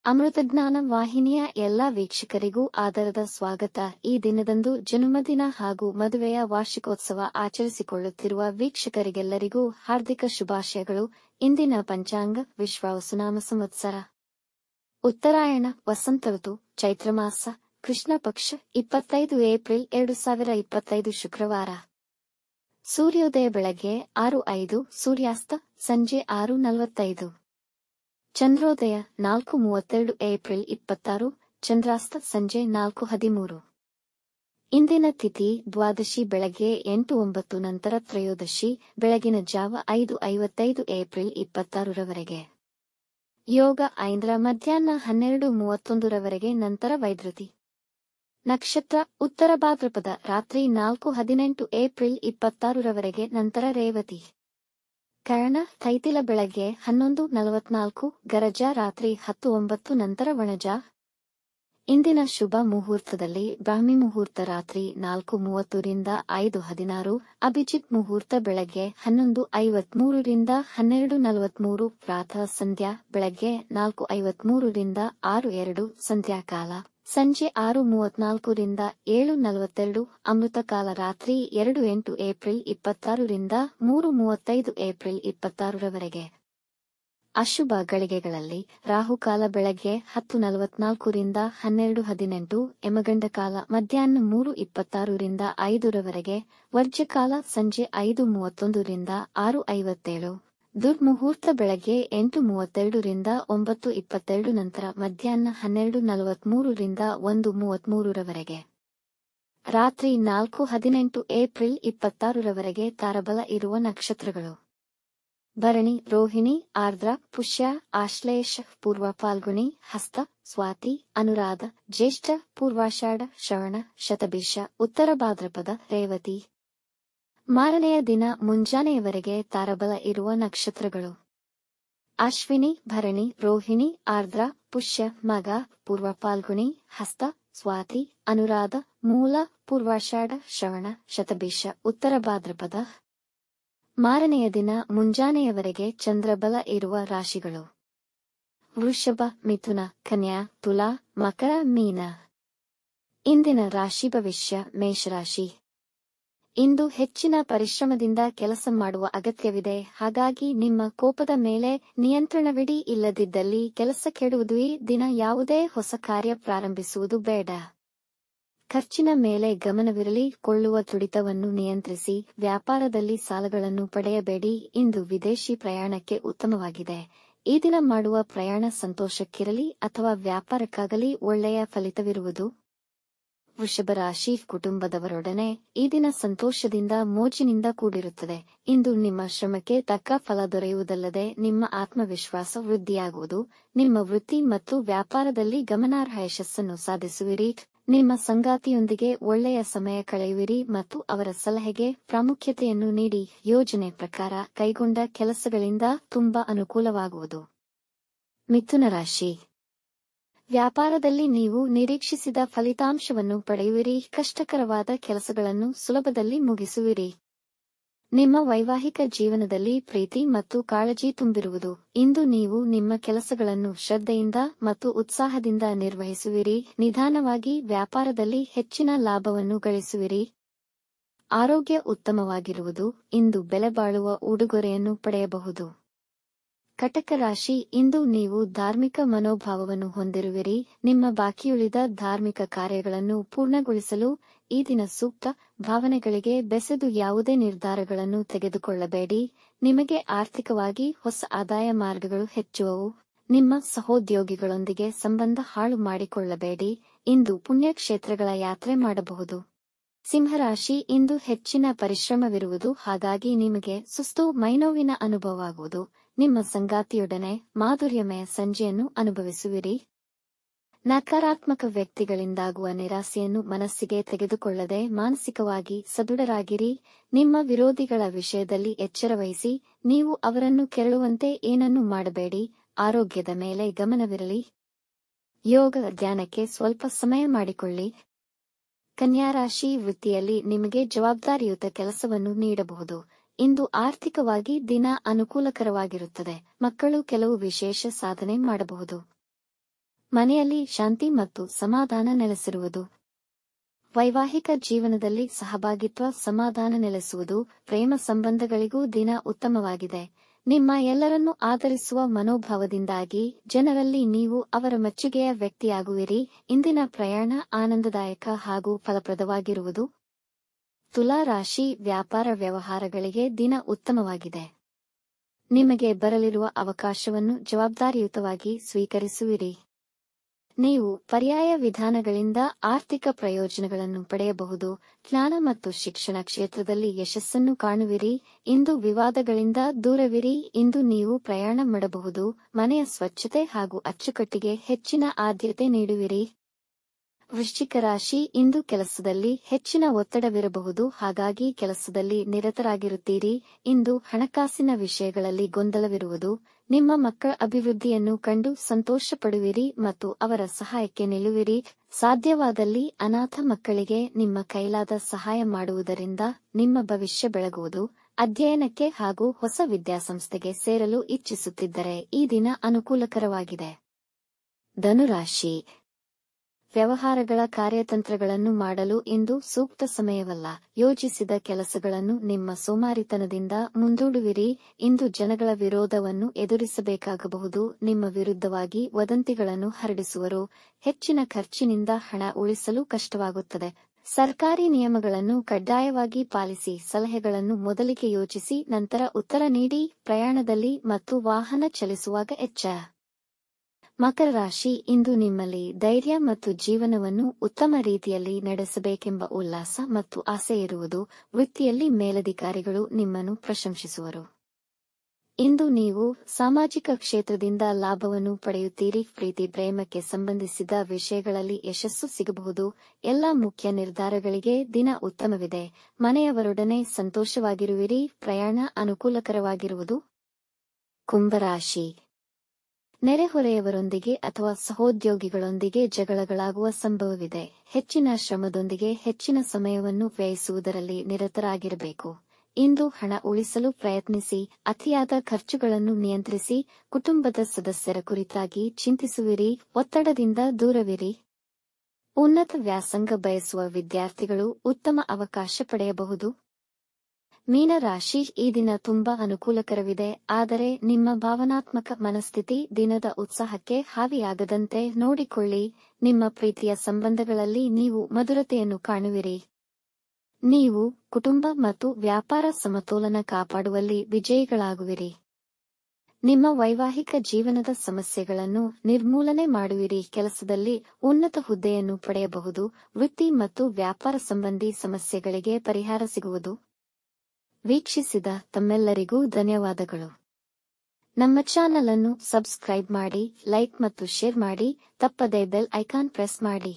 ಅಮೃತಜ್ಞಾನ ವಾಹಿನಿಯ ಎಲ್ಲಾ ವೀಕ್ಷಕರಿಗೂ ಆದರದ ಸ್ವಾಗತ. ಈ ದಿನದಂದು ಜನ್ಮದಿನ ಹಾಗೂ ಮದುವೆಯ ವಾರ್ಷಿಕೋತ್ಸವ ಆಚರಿಸಿಕೊಳ್ಳುತ್ತಿರುವ ವೀಕ್ಷಕರಿಗೆಲ್ಲರಿಗೂ ಹಾರ್ದಿಕ ಶುಭಾಶಯಗಳು. ಇಂದಿನ ಪಂಚಾಂಗ ವಿಶ್ವಾವಸುನಾಮ ಸಂವತ್ಸರ ಉತ್ತರಾಯಣ ವಸಂತ ಋತು ಚೈತ್ರಮಾಸ ಕೃಷ್ಣ ಪಕ್ಷ 25 ಏಪ್ರಿಲ್ 2025 ಶುಕ್ರವಾರ. ಸೂರ್ಯೋದಯ ಬೆಳಗ್ಗೆ 6:05, ಸೂರ್ಯಾಸ್ತ ಸಂಜೆ 6:45. ಚಂದ್ರೋದಯ 4:32 ಏಪ್ರಿಲ್ 26, ಚಂದ್ರಾಸ್ತ ಸಂಜೆ 4:13. ಇಂದಿನ ತಿಥಿ ದ್ವಾದಶಿ ಬೆಳಗ್ಗೆ 8:09 ನಂತರ ತ್ರಯೋದಶಿ ಬೆಳಗಿನ ಜಾವ 5:55 ಏಪ್ರಿಲ್ 26 ರವರೆಗೆ. ಯೋಗ ಐಂದ್ರ ಮಧ್ಯಾಹ್ನ 12:31 ರವರೆಗೆ ನಂತರ ವೈದ್ಯುತಿ. ನಕ್ಷತ್ರ ಉತ್ತರ ಭಾದ್ರಪದ ರಾತ್ರಿ 4:18 ಏಪ್ರಿಲ್ 26 ರವರೆಗೆ ನಂತರ ರೇವತಿ. ಕರ್ಣ ತೈತಿಲ ಬೆಳಗ್ಗೆ 11:44, ಗರಜ ರಾತ್ರಿ 10:09 ನಂತರ ವಣಜ. ಇಂದಿನ ಶುಭ ಮುಹೂರ್ತದಲ್ಲಿ ಬ್ರಾಹ್ಮಿ ಮುಹೂರ್ತ ರಾತ್ರಿ 4:30 ರಿಂದ 5:16, ಅಭಿಜಿತ್ ಮುಹೂರ್ತ ಬೆಳಗ್ಗೆ 11:53 ರಿಂದ 12:43, ಪ್ರಾತಃ ಸಂಧ್ಯಾ ಬೆಳಗ್ಗೆ 4:53 ರಿಂದ 6:02 ಸಂಧ್ಯಾಕಾಲ, ಸಂಜೆ 6:34 ರಿಂದ 7:42, ಅಮೃತಕಾಲ ರಾತ್ರಿ 2:08 ಏಪ್ರಿಲ್ 26 ರಿಂದ 3:35 ಏಪ್ರಿಲ್ 26 ರವರೆಗೆ. ಅಶುಭ ಗಳಿಗೆಗಳಲ್ಲಿ ರಾಹುಕಾಲ ಬೆಳಗ್ಗೆ 10:44 ರಿಂದ 12:18, ಯಮಗಂಡಕಾಲ ಮಧ್ಯಾಹ್ನ 3:26 ರಿಂದ 5 ರವರೆಗೆ, ವರ್ಜ್ಯಕಾಲ ಸಂಜೆ 5:31 ರಿಂದ 6:57, ದುರ್ಮುಹೂರ್ತ ಬೆಳಗ್ಗೆ 8:32 ರಿಂದ 9:22 ನಂತರ ಮಧ್ಯಾಹ್ನ 12:43 ರಿಂದ 1:33 ರವರೆಗೆ. ರಾತ್ರಿ 4:18 ಏಪ್ರಿಲ್ 26 ರವರೆಗೆ ತಾರಬಲ ಇರುವ ನಕ್ಷತ್ರಗಳು: ಭರಣಿ, ರೋಹಿಣಿ, ಆರ್ದ್ರ, ಪುಷ್ಯ, ಆಶ್ಲೇಷ, ಪೂರ್ವ ಫಾಲ್ಗುಣಿ, ಹಸ್ತ, ಸ್ವಾತಿ, ಅನುರಾಧ, ಜ್ಯೇಷ್ಠ, ಪೂರ್ವಾಷಾಢ, ಶ್ರವಣ, ಶತಭಿಷ, ಉತ್ತರ ಭಾದ್ರಪದ, ರೇವತಿ. ಮಾರನೆಯ ದಿನ ಮುಂಜಾನೆಯವರೆಗೆ ತಾರಬಲ ಇರುವ ನಕ್ಷತ್ರಗಳು: ಅಶ್ವಿನಿ, ಭರಣಿ, ರೋಹಿಣಿ, ಆರ್ದ್ರ, ಪುಷ್ಯ, ಮಗ, ಪೂರ್ವ ಫಾಲ್ಗುಣಿ, ಹಸ್ತ, ಸ್ವಾತಿ, ಅನುರಾಧ, ಮೂಲ, ಪೂರ್ವಾಷಾಢ, ಶ್ರವಣ, ಶತಭಿಷ, ಉತ್ತರ ಭಾದ್ರಪದ. ಮಾರನೆಯ ದಿನ ಮುಂಜಾನೆಯವರೆಗೆ ಚಂದ್ರಬಲ ಇರುವ ರಾಶಿಗಳು: ವೃಷಭ, ಮಿಥುನ, ಕನ್ಯಾ, ತುಲಾ, ಮಕರ, ಮೀನ. ಇಂದಿನ ರಾಶಿ ಭವಿಷ್ಯ: ಮೇಷರಾಶಿ. ಇಂದು ಹೆಚ್ಚಿನ ಪರಿಶ್ರಮದಿಂದ ಕೆಲಸ ಮಾಡುವ ಅಗತ್ಯವಿದೆ, ಹಾಗಾಗಿ ನಿಮ್ಮ ಕೋಪದ ಮೇಲೆ ನಿಯಂತ್ರಣವಿಡಿ. ಇಲ್ಲದಿದ್ದಲ್ಲಿ ಕೆಲಸ ಕೆಡುವುದು. ಈ ದಿನ ಯಾವುದೇ ಹೊಸ ಕಾರ್ಯ ಪ್ರಾರಂಭಿಸುವುದು ಬೇಡ. ಖರ್ಚಿನ ಮೇಲೆ ಗಮನವಿರಲಿ. ಕೊಳ್ಳುವ ತುಡಿತವನ್ನು ನಿಯಂತ್ರಿಸಿ. ವ್ಯಾಪಾರದಲ್ಲಿ ಸಾಲಗಳನ್ನು ಪಡೆಯಬೇಡಿ. ಇಂದು ವಿದೇಶಿ ಪ್ರಯಾಣಕ್ಕೆ ಉತ್ತಮವಾಗಿದೆ. ಈ ದಿನ ಮಾಡುವ ಪ್ರಯಾಣ ಸಂತೋಷಕ್ಕಿರಲಿ ಅಥವಾ ವ್ಯಾಪಾರಕ್ಕಾಗಲಿ ಒಳ್ಳೆಯ ಫಲಿತವಿರುವುದು. ವೃಷಭ ರಾಶಿ. ಕುಟುಂಬದವರೊಡನೆ ಈ ದಿನ ಸಂತೋಷದಿಂದ ಮೋಜಿನಿಂದ ಕೂಡಿರುತ್ತದೆ. ಇಂದು ನಿಮ್ಮ ಶ್ರಮಕ್ಕೆ ತಕ್ಕ ಫಲ ದೊರೆಯುವುದಲ್ಲದೆ ನಿಮ್ಮ ಆತ್ಮವಿಶ್ವಾಸ ವೃದ್ಧಿಯಾಗುವುದು. ನಿಮ್ಮ ವೃತ್ತಿ ಮತ್ತು ವ್ಯಾಪಾರದಲ್ಲಿ ಗಮನಾರ್ಹ ಯಶಸ್ಸನ್ನು ಸಾಧಿಸುವಿರಿ. ನಿಮ್ಮ ಸಂಗಾತಿಯೊಂದಿಗೆ ಒಳ್ಳೆಯ ಸಮಯ ಕಳೆಯುವಿರಿ ಮತ್ತು ಅವರ ಸಲಹೆಗೆ ಪ್ರಾಮುಖ್ಯತೆಯನ್ನು ನೀಡಿ. ಯೋಜನೆ ಪ್ರಕಾರ ಕೈಗೊಂಡ ಕೆಲಸಗಳಿಂದ ತುಂಬಾ ಅನುಕೂಲವಾಗುವುದು. ಮಿಥುನ ರಾಶಿ. ವ್ಯಾಪಾರದಲ್ಲಿ ನೀವು ನಿರೀಕ್ಷಿಸಿದ ಫಲಿತಾಂಶವನ್ನು ಪಡೆಯುವಿರಿ. ಕಷ್ಟಕರವಾದ ಕೆಲಸಗಳನ್ನು ಸುಲಭದಲ್ಲಿ ಮುಗಿಸುವಿರಿ. ನಿಮ್ಮ ವೈವಾಹಿಕ ಜೀವನದಲ್ಲಿ ಪ್ರೀತಿ ಮತ್ತು ಕಾಳಜಿ ತುಂಬಿರುವುದು. ಇಂದು ನೀವು ನಿಮ್ಮ ಕೆಲಸಗಳನ್ನು ಶ್ರದ್ಧೆಯಿಂದ ಮತ್ತು ಉತ್ಸಾಹದಿಂದ ನಿರ್ವಹಿಸುವಿರಿ. ನಿಧಾನವಾಗಿ ವ್ಯಾಪಾರದಲ್ಲಿ ಹೆಚ್ಚಿನ ಲಾಭವನ್ನು ಗಳಿಸುವಿರಿ. ಆರೋಗ್ಯ ಉತ್ತಮವಾಗಿರುವುದು. ಇಂದು ಬೆಲೆಬಾಳುವ ಉಡುಗೊರೆಯನ್ನು ಪಡೆಯಬಹುದು. ಕಟಕ ರಾಶಿ. ಇಂದು ನೀವು ಧಾರ್ಮಿಕ ಮನೋಭಾವವನ್ನು ಹೊಂದಿರುವಿರಿ. ನಿಮ್ಮ ಬಾಕಿಯುಳಿದ ಧಾರ್ಮಿಕ ಕಾರ್ಯಗಳನ್ನು ಪೂರ್ಣಗೊಳಿಸಲು ಈ ದಿನ ಸೂಕ್ತ. ಭಾವನೆಗಳಿಗೆ ಬೆಸೆದು ಯಾವುದೇ ನಿರ್ಧಾರಗಳನ್ನು ತೆಗೆದುಕೊಳ್ಳಬೇಡಿ. ನಿಮಗೆ ಆರ್ಥಿಕವಾಗಿ ಹೊಸ ಆದಾಯ ಮಾರ್ಗಗಳು ಹೆಚ್ಚುವವು. ನಿಮ್ಮ ಸಹೋದ್ಯೋಗಿಗಳೊಂದಿಗೆ ಸಂಬಂಧ ಹಾಳು ಮಾಡಿಕೊಳ್ಳಬೇಡಿ. ಇಂದು ಪುಣ್ಯಕ್ಷೇತ್ರಗಳ ಯಾತ್ರೆ ಮಾಡಬಹುದು. ಸಿಂಹರಾಶಿ. ಇಂದು ಹೆಚ್ಚಿನ ಪರಿಶ್ರಮವಿರುವುದು, ಹಾಗಾಗಿ ನಿಮಗೆ ಸುಸ್ತು ಮೈನೋವಿನ ಅನುಭವವಾಗುವುದು. ನಿಮ್ಮ ಸಂಗಾತಿಯೊಡನೆ ಮಾಧುರ್ಯಮಯ ಸಂಜೆಯನ್ನು ಅನುಭವಿಸುವಿರಿ. ನಕಾರಾತ್ಮಕ ವ್ಯಕ್ತಿಗಳಿಂದಾಗುವ ನಿರಾಸೆಯನ್ನು ಮನಸ್ಸಿಗೆ ತೆಗೆದುಕೊಳ್ಳದೆ ಮಾನಸಿಕವಾಗಿ ಸದೃಢರಾಗಿರಿ. ನಿಮ್ಮ ವಿರೋಧಿಗಳ ವಿಷಯದಲ್ಲಿ ಎಚ್ಚರವಹಿಸಿ. ನೀವು ಅವರನ್ನು ಕೆರಳುವಂತೆ ಏನನ್ನೂ ಮಾಡಬೇಡಿ. ಆರೋಗ್ಯದ ಮೇಲೆ ಗಮನವಿರಲಿ. ಯೋಗ ಧ್ಯಾನಕ್ಕೆ ಸ್ವಲ್ಪ ಸಮಯ ಮಾಡಿಕೊಳ್ಳಿ. ಕನ್ಯಾ ರಾಶಿ. ವೃತ್ತಿಯಲ್ಲಿ ನಿಮಗೆ ಜವಾಬ್ದಾರಿಯುತ ಕೆಲಸವನ್ನು ನೀಡಬಹುದು. ಇಂದು ಆರ್ಥಿಕವಾಗಿ ದಿನ ಅನುಕೂಲಕರವಾಗಿರುತ್ತದೆ. ಮಕ್ಕಳು ಕೆಲವು ವಿಶೇಷ ಸಾಧನೆ ಮಾಡಬಹುದು. ಮನೆಯಲ್ಲಿ ಶಾಂತಿ ಮತ್ತು ಸಮಾಧಾನ ನೆಲೆಸಿರುವುದು. ವೈವಾಹಿಕ ಜೀವನದಲ್ಲಿ ಸಹಭಾಗಿತ್ವ ಸಮಾಧಾನ ನೆಲೆಸುವುದು. ಪ್ರೇಮ ಸಂಬಂಧಗಳಿಗೂ ದಿನ ಉತ್ತಮವಾಗಿದೆ. ನಿಮ್ಮ ಎಲ್ಲರನ್ನೂ ಆದರಿಸುವ ಮನೋಭಾವದಿಂದಾಗಿ ಜನರಲ್ಲಿ ನೀವು ಅವರ ಮೆಚ್ಚುಗೆಯ ವ್ಯಕ್ತಿಯಾಗುವಿರಿ. ಇಂದಿನ ಪ್ರಯಾಣ ಆನಂದದಾಯಕ ಹಾಗೂ ಫಲಪ್ರದವಾಗಿರುವುದು. ತುಲಾ ರಾಶಿ, ವ್ಯಾಪಾರ ವ್ಯವಹಾರಗಳಿಗೆ ದಿನ ಉತ್ತಮವಾಗಿದೆ. ನಿಮಗೆ ಬರಲಿರುವ ಅವಕಾಶವನ್ನು ಜವಾಬ್ದಾರಿಯುತವಾಗಿ ಸ್ವೀಕರಿಸುವಿರಿ. ನೀವು ಪರ್ಯಾಯ ವಿಧಾನಗಳಿಂದ ಆರ್ಥಿಕ ಪ್ರಯೋಜನಗಳನ್ನು ಪಡೆಯಬಹುದು. ಜ್ಞಾನ ಮತ್ತು ಶಿಕ್ಷಣ ಕ್ಷೇತ್ರದಲ್ಲಿ ಯಶಸ್ಸನ್ನು ಕಾಣುವಿರಿ. ಇಂದು ವಿವಾದಗಳಿಂದ ದೂರವಿರಿ. ಇಂದು ನೀವು ಪ್ರಯಾಣ ಮಾಡಬಹುದು. ಮನೆಯ ಸ್ವಚ್ಛತೆ ಹಾಗೂ ಅಚ್ಚುಕಟ್ಟಿಗೆ ಹೆಚ್ಚಿನ ಆದ್ಯತೆ ನೀಡುವಿರಿ. ವೃಶ್ಚಿಕ ರಾಶಿ, ಇಂದು ಕೆಲಸದಲ್ಲಿ ಹೆಚ್ಚಿನ ಒತ್ತಡವಿರಬಹುದು, ಹಾಗಾಗಿ ಕೆಲಸದಲ್ಲಿ ನಿರತರಾಗಿರುತ್ತೀರಿ. ಇಂದು ಹಣಕಾಸಿನ ವಿಷಯಗಳಲ್ಲಿ ಗೊಂದಲವಿರುವುದು. ನಿಮ್ಮ ಮಕ್ಕಳ ಅಭಿವೃದ್ಧಿಯನ್ನು ಕಂಡು ಸಂತೋಷ ಪಡುವಿರಿ ಮತ್ತು ಅವರ ಸಹಾಯಕ್ಕೆ ನಿಲ್ಲುವಿರಿ. ಸಾಧ್ಯವಾದಲ್ಲಿ ಅನಾಥ ಮಕ್ಕಳಿಗೆ ನಿಮ್ಮ ಕೈಲಾದ ಸಹಾಯ ಮಾಡುವುದರಿಂದ ನಿಮ್ಮ ಭವಿಷ್ಯ ಬೆಳಗುವುದು. ಅಧ್ಯಯನಕ್ಕೆ ಹಾಗೂ ಹೊಸ ವಿದ್ಯಾಸಂಸ್ಥೆಗೆ ಸೇರಲು ಇಚ್ಛಿಸುತ್ತಿದ್ದರೆ ಈ ದಿನ ಅನುಕೂಲಕರವಾಗಿದೆ. ಧನುರಾಶಿ, ವ್ಯವಹಾರಗಳ ಕಾರ್ಯತಂತ್ರಗಳನ್ನು ಮಾಡಲು ಇಂದು ಸೂಕ್ತ ಸಮಯವಲ್ಲ. ಯೋಜಿಸಿದ ಕೆಲಸಗಳನ್ನು ನಿಮ್ಮ ಸೋಮಾರಿತನದಿಂದ ಮುಂದೂಡುವಿರಿ. ಇಂದು ಜನಗಳ ವಿರೋಧವನ್ನು ಎದುರಿಸಬೇಕಾಗಬಹುದು. ನಿಮ್ಮ ವಿರುದ್ಧವಾಗಿ ವದಂತಿಗಳನ್ನು ಹರಡಿಸುವರು. ಹೆಚ್ಚಿನ ಖರ್ಚಿನಿಂದ ಹಣ ಉಳಿಸಲು ಕಷ್ಟವಾಗುತ್ತದೆ. ಸರ್ಕಾರಿ ನಿಯಮಗಳನ್ನು ಕಡ್ಡಾಯವಾಗಿ ಪಾಲಿಸಿ. ಸಲಹೆಗಳನ್ನು ಮೊದಲಿಗೆ ಯೋಚಿಸಿ ನಂತರ ಉತ್ತರ ನೀಡಿ. ಪ್ರಯಾಣದಲ್ಲಿ ಮತ್ತು ವಾಹನ ಚಲಿಸುವಾಗ ಎಚ್ಚರ. ಮಕರ ರಾಶಿ, ಇಂದು ನಿಮ್ಮಲ್ಲಿ ಧೈರ್ಯ ಮತ್ತು ಜೀವನವನ್ನು ಉತ್ತಮ ರೀತಿಯಲ್ಲಿ ನಡೆಸಬೇಕೆಂಬ ಉಲ್ಲಾಸ ಮತ್ತು ಆಸೆ ಇರುವುದು. ವೃತ್ತಿಯಲ್ಲಿ ಮೇಲಧಿಕಾರಿಗಳು ನಿಮ್ಮನ್ನು ಪ್ರಶಂಸಿಸುವರು. ಇಂದು ನೀವು ಸಾಮಾಜಿಕ ಕ್ಷೇತ್ರದಿಂದ ಲಾಭವನ್ನು ಪಡೆಯುತ್ತೀರಿ. ಪ್ರೀತಿ ಪ್ರೇಮಕ್ಕೆ ಸಂಬಂಧಿಸಿದ ವಿಷಯಗಳಲ್ಲಿ ಯಶಸ್ಸು ಸಿಗಬಹುದು. ಎಲ್ಲ ಮುಖ್ಯ ನಿರ್ಧಾರಗಳಿಗೆ ದಿನ ಉತ್ತಮವಿದೆ. ಮನೆಯವರೊಡನೆ ಸಂತೋಷವಾಗಿರುವಿರಿ. ಪ್ರಯಾಣ ಅನುಕೂಲಕರವಾಗಿರುವುದು. ಕುಂಭರಾಶಿ, ನೆರೆಹೊರೆಯವರೊಂದಿಗೆ ಅಥವಾ ಸಹೋದ್ಯೋಗಿಗಳೊಂದಿಗೆ ಜಗಳಗಳಾಗುವ ಸಂಭವವಿದೆ. ಹೆಚ್ಚಿನ ಶ್ರಮದೊಂದಿಗೆ ಹೆಚ್ಚಿನ ಸಮಯವನ್ನು ವ್ಯಯಿಸುವುದರಲ್ಲಿ ನಿರತರಾಗಿರಬೇಕು. ಇಂದು ಹಣ ಉಳಿಸಲು ಪ್ರಯತ್ನಿಸಿ. ಅತಿಯಾದ ಖರ್ಚುಗಳನ್ನು ನಿಯಂತ್ರಿಸಿ. ಕುಟುಂಬದ ಸದಸ್ಯರ ಕುರಿತಾಗಿ ಚಿಂತಿಸುವಿರಿ. ಒತ್ತಡದಿಂದ ದೂರವಿರಿ. ಉನ್ನತ ವ್ಯಾಸಂಗ ಬಯಸುವ ವಿದ್ಯಾರ್ಥಿಗಳು ಉತ್ತಮ ಅವಕಾಶ ಪಡೆಯಬಹುದು. ಮೀನರಾಶಿ, ಈ ದಿನ ತುಂಬಾ ಅನುಕೂಲಕರವಿದೆ, ಆದರೆ ನಿಮ್ಮ ಭಾವನಾತ್ಮಕ ಮನಸ್ಥಿತಿ ದಿನದ ಉತ್ಸಾಹಕ್ಕೆ ಹಾವಿಯಾಗದಂತೆ ನೋಡಿಕೊಳ್ಳಿ. ನಿಮ್ಮ ಪ್ರೀತಿಯ ಸಂಬಂಧಗಳಲ್ಲಿ ನೀವು ಮಧುರತೆಯನ್ನು ಕಾಣುವಿರಿ. ನೀವು ಕುಟುಂಬ ಮತ್ತು ವ್ಯಾಪಾರ ಸಮತೋಲನ ಕಾಪಾಡುವಲ್ಲಿ ವಿಜಯಿಗಳಾಗುವಿರಿ. ನಿಮ್ಮ ವೈವಾಹಿಕ ಜೀವನದ ಸಮಸ್ಯೆಗಳನ್ನು ನಿರ್ಮೂಲನೆ ಮಾಡುವಿರಿ. ಕೆಲಸದಲ್ಲಿ ಉನ್ನತ ಹುದ್ದೆಯನ್ನು ಪಡೆಯಬಹುದು. ವೃತ್ತಿ ಮತ್ತು ವ್ಯಾಪಾರ ಸಂಬಂಧಿ ಸಮಸ್ಯೆಗಳಿಗೆ ಪರಿಹಾರ ಸಿಗುವುದು. ವೀಕ್ಷಿಸಿದ ತಮ್ಮೆಲ್ಲರಿಗೂ ಧನ್ಯವಾದಗಳು. ನಮ್ಮ ಚಾನಲ್ ಅನ್ನು ಸಬ್ಸ್ಕ್ರೈಬ್ ಮಾಡಿ, ಲೈಕ್ ಮತ್ತು ಶೇರ್ ಮಾಡಿ. ತಪ್ಪದೇ ಬೆಲ್ ಐಕಾನ್ ಪ್ರೆಸ್ ಮಾಡಿ.